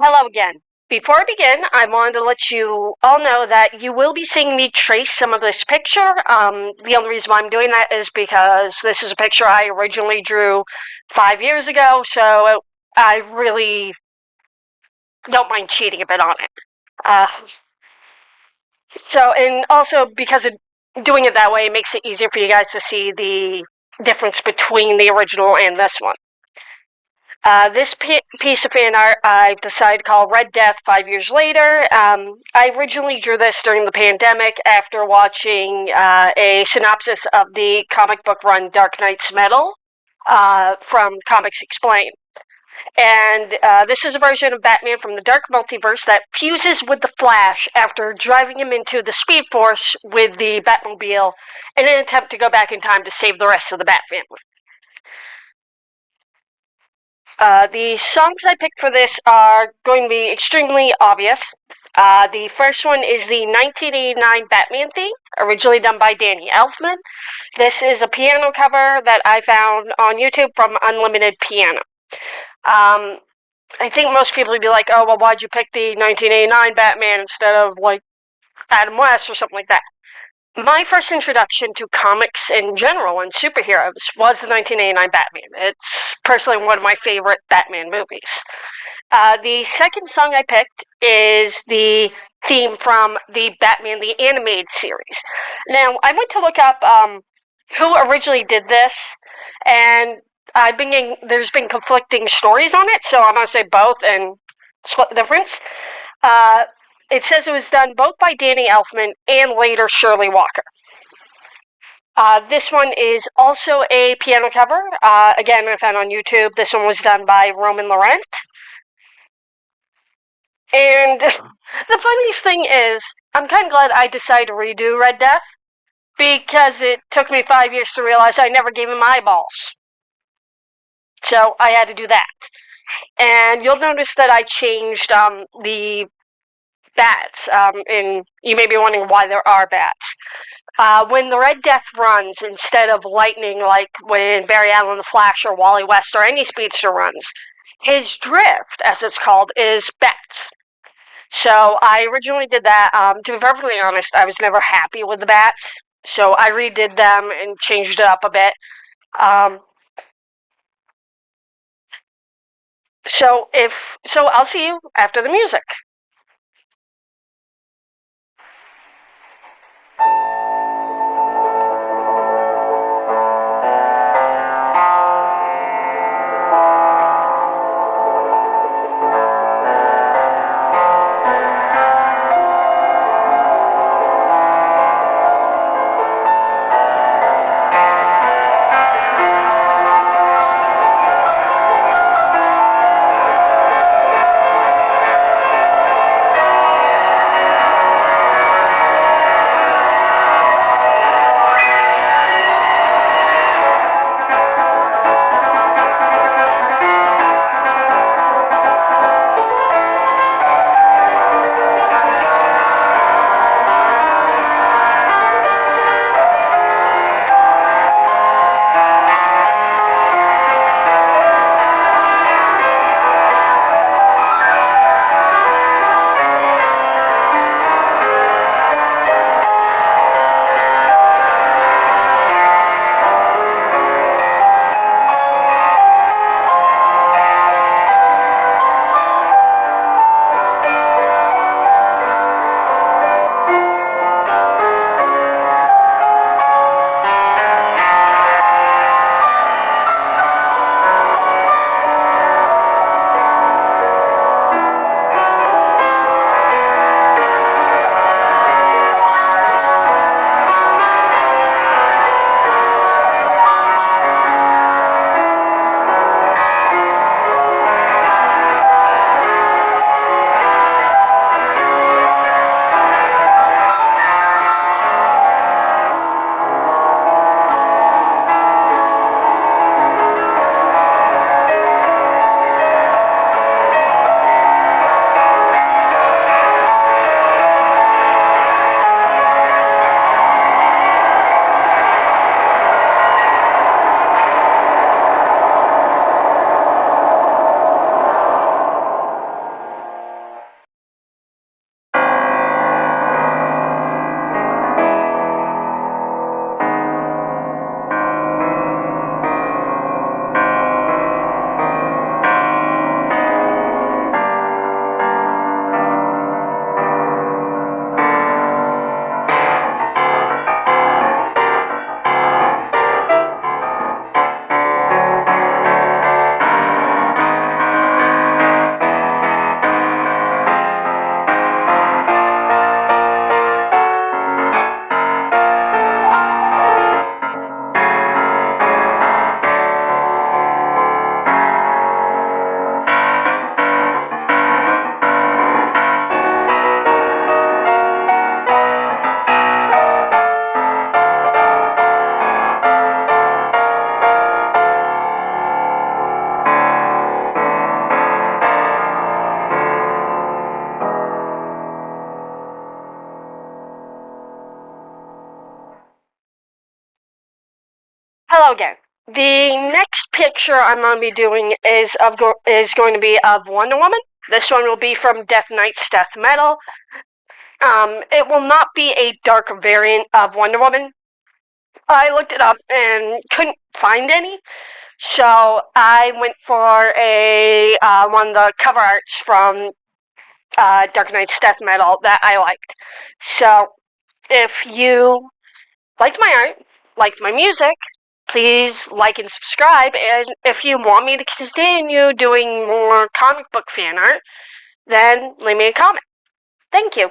Hello again. Before I begin, I wanted to let you all know that you will be seeing me trace some of this picture. The only reason why I'm doing that is because this is a picture I originally drew 5 years ago, so I really don't mind cheating a bit on it. Uh, and also because of doing it that way, it makes it easier for you guys to see the difference between the original and this one. This piece of fan art I've decided to call Red Death 5 years later. I originally drew this during the pandemic after watching a synopsis of the comic book run Dark Knight's Metal from Comics Explained. And this is a version of Batman from the Dark Multiverse that fuses with the Flash after driving him into the Speed Force with the Batmobile in an attempt to go back in time to save the rest of the Bat family. The songs I picked for this are going to be extremely obvious. The first one is the 1989 Batman theme, originally done by Danny Elfman. This is a piano cover that I found on YouTube from Unlimited Piano. I think most people would be like, oh, well, why'd you pick the 1989 Batman instead of, like, Adam West or something like that? My first introduction to comics in general and superheroes was the 1989 Batman. It's personally one of my favorite Batman movies. The second song I picked is the theme from the Batman the Animated series. Now, I went to look up who originally did this, and there's been conflicting stories on it, so I'm going to say both and split the difference. It says it was done both by Danny Elfman and later Shirley Walker. This one is also a piano cover. Again, I found on YouTube. This one was done by Roman Laurent. And the funniest thing is, I'm kind of glad I decided to redo Red Death because it took me 5 years to realize I never gave him eyeballs. So I had to do that. And you'll notice that I changed the bats, and you may be wondering why there are bats. When the Red Death runs, instead of lightning like when Barry Allen the Flash or Wally West or any speedster runs, his drift, as it's called, is bats. So I originally did that. To be perfectly honest, I was never happy with the bats, so I redid them and changed it up a bit. So I'll see you after the music. The next picture I'm going to be doing is going to be of Wonder Woman. This one will be from Death Knight's Death Metal. It will not be a dark variant of Wonder Woman. I looked it up and couldn't find any, so I went for a one of the cover arts from Dark Knight's Death Metal that I liked. So if you liked my art, liked my music, please like and subscribe. And if you want me to continue doing more comic book fan art, then leave me a comment. Thank you.